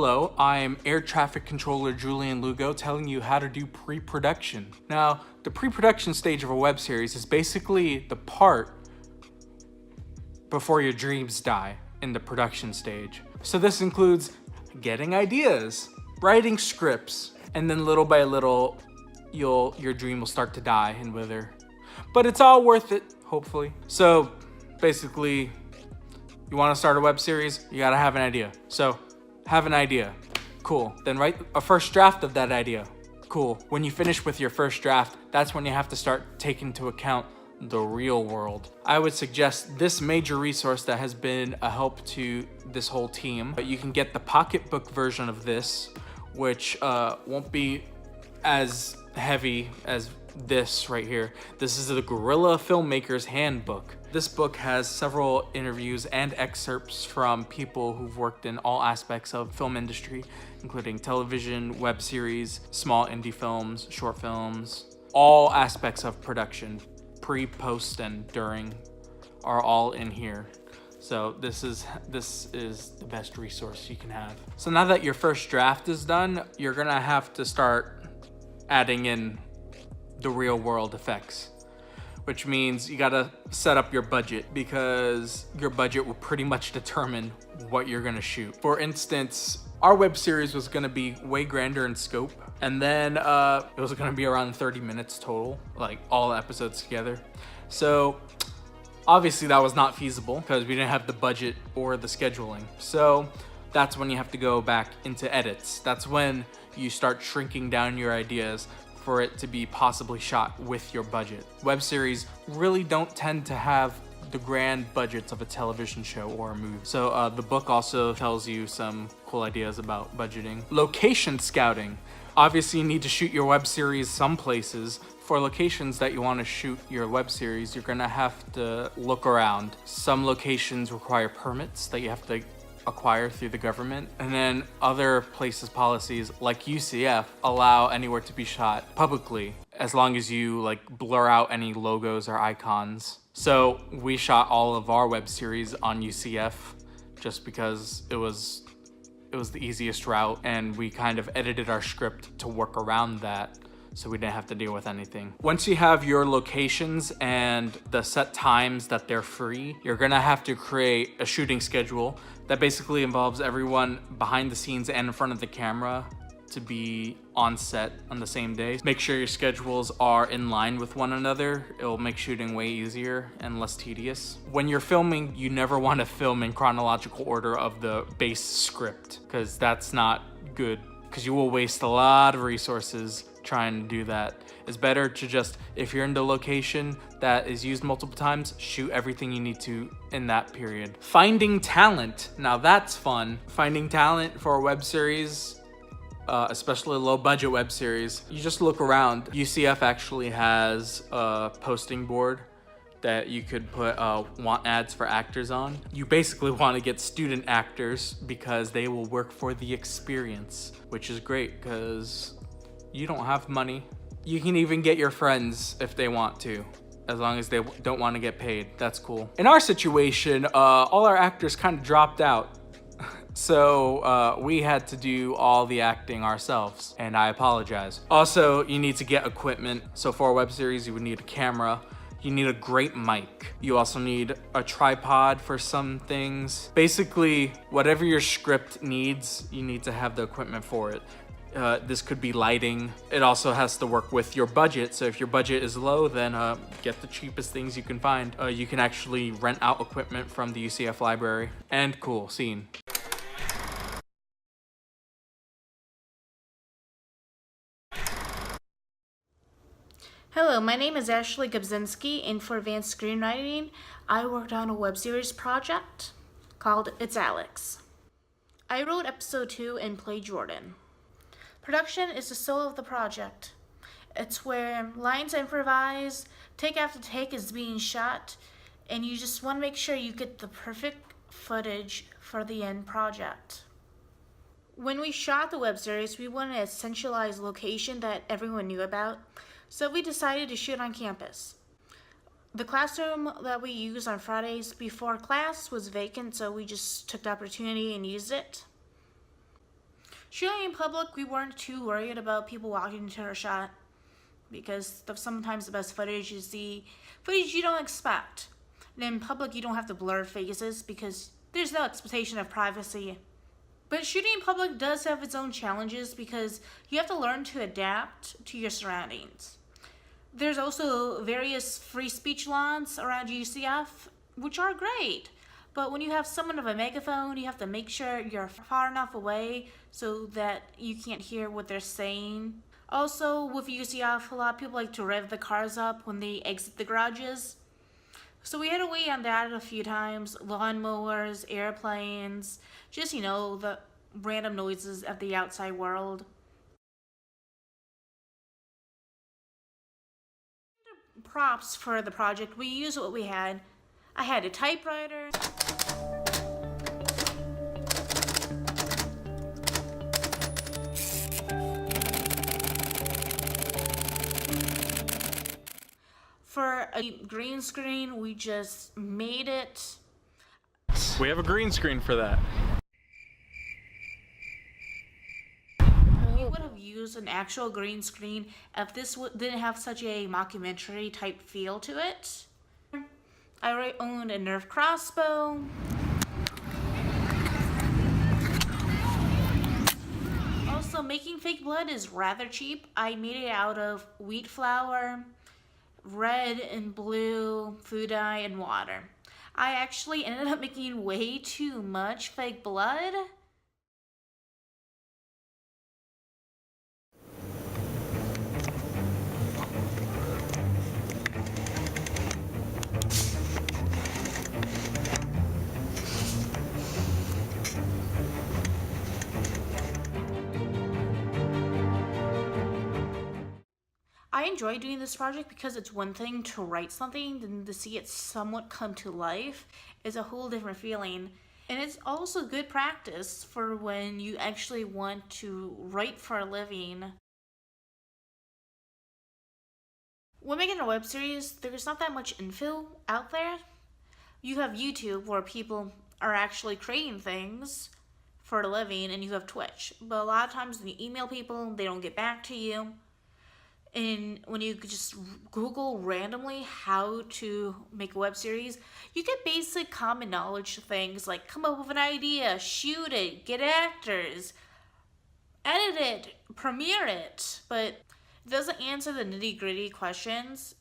Hello, I'm Air Traffic Controller Julien Lugo telling you how to do pre-production. Now, the pre-production stage of a web series is basically the part before your dreams die in the production stage. So this includes getting ideas, writing scripts, and then little by little, your dream will start to die and wither. But it's all worth it, hopefully. So basically, you want to start a web series, you gotta have an idea. So have an idea, cool. Then write a first draft of that idea, cool. When you finish with your first draft, that's when you have to start taking into account the real world. I would suggest this major resource that has been a help to this whole team. You can get the pocketbook version of this, which won't be as heavy as this right here. This is the Guerrilla Filmmaker's Handbook. This book has several interviews and excerpts from people who've worked in all aspects of film industry, including television, web series, small indie films, short films, all aspects of production, pre, post, and during are all in here. So this is the best resource you can have. So now that your first draft is done, you're gonna have to start adding in the real world effects, which means you gotta set up your budget, because your budget will pretty much determine what you're gonna shoot. For instance, our web series was gonna be way grander in scope, and then it was gonna be around 30 minutes total, like all episodes together. So obviously that was not feasible because we didn't have the budget or the scheduling. So that's when you have to go back into edits. That's when you start shrinking down your ideas for it to be possibly shot with your budget. Web series really don't tend to have the grand budgets of a television show or a movie. So the book also tells you some cool ideas about budgeting. Location scouting. Obviously you need to shoot your web series some places. For locations that you want to shoot your web series, you're gonna have to look around. Some locations require permits that you have to acquire through the government, and then other places' policies like UCF allow anywhere to be shot publicly as long as you like blur out any logos or icons. So we shot all of our web series on UCF just because it was the easiest route, and we kind of edited our script to work around that, so we didn't have to deal with anything. Once you have your locations and the set times that they're free, you're gonna have to create a shooting schedule that basically involves everyone behind the scenes and in front of the camera to be on set on the same day. Make sure your schedules are in line with one another. It'll make shooting way easier and less tedious. When you're filming, you never want to film in chronological order of the base script, because that's not good, because you will waste a lot of resources trying to do that. It's better to just, if you're in the location that is used multiple times, shoot everything you need to in that period. Finding talent. Now that's fun. Finding talent for a web series, especially a low budget web series, you just look around. UCF actually has a posting board that you could put want ads for actors on. You basically want to get student actors because they will work for the experience, which is great because you don't have money. You can even get your friends if they want to, as long as they don't want to get paid. That's cool. In our situation, all our actors kind of dropped out. So we had to do all the acting ourselves, and I apologize. Also, you need to get equipment. So for a web series, you would need a camera. You need a great mic. You also need a tripod for some things. Basically, whatever your script needs, you need to have the equipment for it. This could be lighting. It also has to work with your budget. So if your budget is low, then get the cheapest things you can find. You can actually rent out equipment from the UCF library. And cool, scene. Hello, my name is Ashley Gapczynski, and for advanced screenwriting, I worked on a web series project called It's Alex. I wrote episode 2 and played Jordan. Production is the soul of the project. It's where lines improvise, take after take is being shot, and you just want to make sure you get the perfect footage for the end project. When we shot the web series, we wanted a centralized location that everyone knew about, so we decided to shoot on campus. The classroom that we used on Fridays before class was vacant, so we just took the opportunity and used it. Shooting in public, we weren't too worried about people walking into our shot because sometimes the best footage is the footage you don't expect. And in public, you don't have to blur faces because there's no expectation of privacy. But shooting in public does have its own challenges because you have to learn to adapt to your surroundings. There's also various free speech laws around UCF, which are great. But when you have someone with a megaphone, you have to make sure you're far enough away so that you can't hear what they're saying. Also, with UCF, a lot of people like to rev the cars up when they exit the garages. So we had to wait on that a few times. Lawnmowers, airplanes, just, the random noises of the outside world. Props for the project, we used what we had. I had a typewriter. For a green screen, we just made it. We have a green screen for that. We would have used an actual green screen if this didn't have such a mockumentary type feel to it. I already owned a Nerf crossbow. Also, making fake blood is rather cheap. I made it out of wheat flour, red and blue food dye, and water. I actually ended up making way too much fake blood. I enjoy doing this project because it's one thing to write something, and to see it somewhat come to life is a whole different feeling. And it's also good practice for when you actually want to write for a living. When making a web series, there's not that much info out there. You have YouTube where people are actually creating things for a living, and you have Twitch. But a lot of times when you email people, they don't get back to you. And when you just Google randomly how to make a web series, you get basic common knowledge things like come up with an idea, shoot it, get actors, edit it, premiere it, but it doesn't answer the nitty-gritty questions.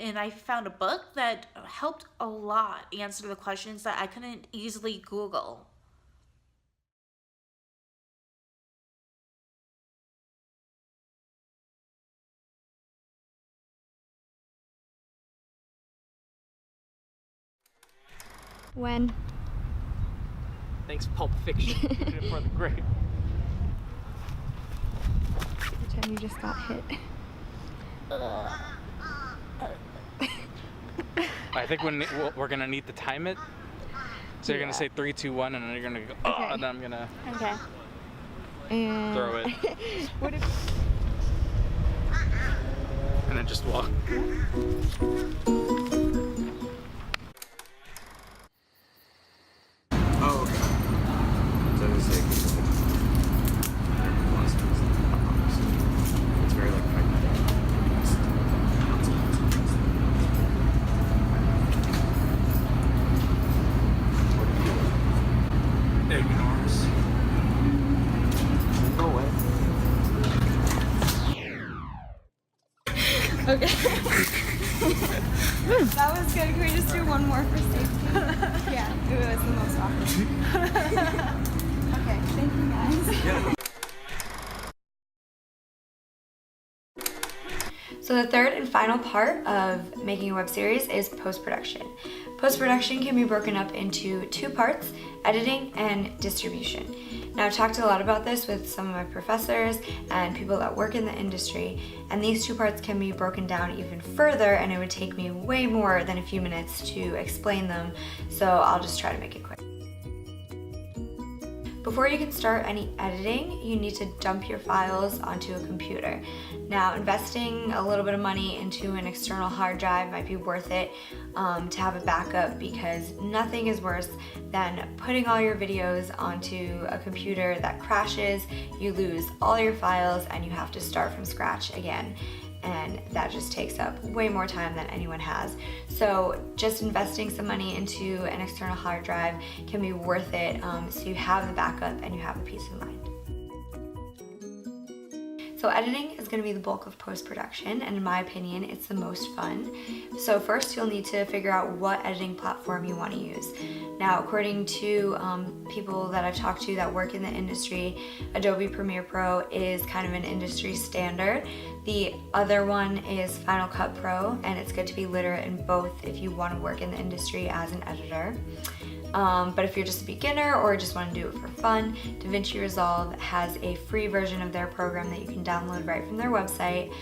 And I found a book that helped a lot answer the questions that I couldn't easily Google. When? Thanks, Pulp Fiction. For the great. Pretend you just got hit. I think we're gonna need to time it. So you're gonna say 3, 2, 1, and then you're gonna go, oh, Okay. and then I'm gonna Okay. And throw it. What if? And then just walk. Oh, okay. So it was like, it's very like pragmatic. Ignores. Go away. Okay. That was good. Can we just do one more for safety? Yeah, it was the most awkward. Okay, thank you guys. So the third and final part of making a web series is post-production. Post-production can be broken up into two parts, editing and distribution. Now, I've talked a lot about this with some of my professors and people that work in the industry, and these two parts can be broken down even further, and it would take me way more than a few minutes to explain them, so I'll just try to make it quick. Before you can start any editing, you need to dump your files onto a computer. Now, investing a little bit of money into an external hard drive might be worth it to have a backup, because nothing is worse than putting all your videos onto a computer that crashes, you lose all your files, and you have to start from scratch again. And that just takes up way more time than anyone has. So just investing some money into an external hard drive can be worth it, so you have the backup and you have the peace of mind. So editing is going to be the bulk of post-production, and in my opinion, it's the most fun. So first, you'll need to figure out what editing platform you want to use. Now, according to people that I've talked to that work in the industry, Adobe Premiere Pro is kind of an industry standard. The other one is Final Cut Pro, and it's good to be literate in both if you want to work in the industry as an editor. But if you're just a beginner or just want to do it for fun, DaVinci Resolve has a free version of their program that you can download right from their website.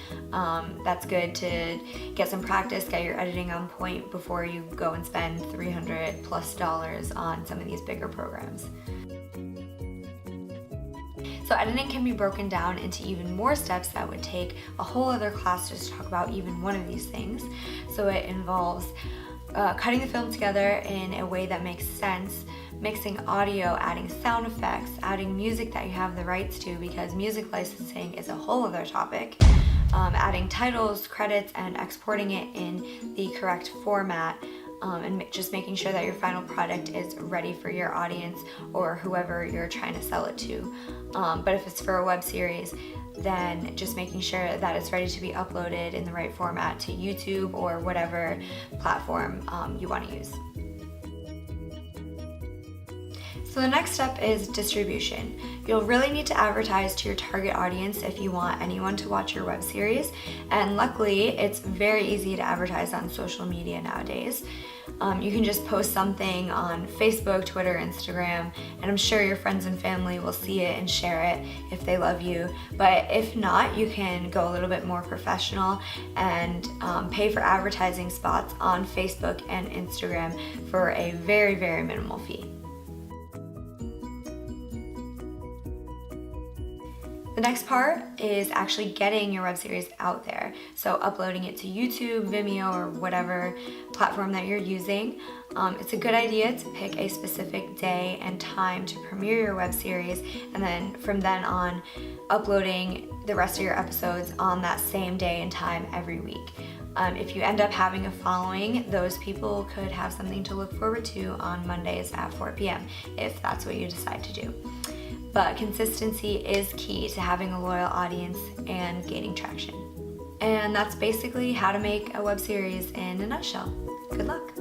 That's good to get some practice, get your editing on point before you go and spend $300+ on some of these bigger programs. So editing can be broken down into even more steps that would take a whole other class just to talk about even one of these things. So it involves cutting the film together in a way that makes sense, mixing audio, adding sound effects, adding music that you have the rights to, because music licensing is a whole other topic, adding titles, credits, and exporting it in the correct format, and just making sure that your final product is ready for your audience or whoever you're trying to sell it to. But if it's for a web series, then just making sure that it's ready to be uploaded in the right format to YouTube or whatever platform you want to use. So the next step is distribution. You'll really need to advertise to your target audience if you want anyone to watch your web series, and luckily it's very easy to advertise on social media nowadays. You can just post something on Facebook, Twitter, Instagram, and I'm sure your friends and family will see it and share it if they love you. But if not, you can go a little bit more professional and pay for advertising spots on Facebook and Instagram for a very, very minimal fee. The next part is actually getting your web series out there. So uploading it to YouTube, Vimeo, or whatever platform that you're using. It's a good idea to pick a specific day and time to premiere your web series, and then from then on, uploading the rest of your episodes on that same day and time every week. If you end up having a following, those people could have something to look forward to on Mondays at 4 p.m. if that's what you decide to do. But consistency is key to having a loyal audience and gaining traction. And that's basically how to make a web series in a nutshell. Good luck.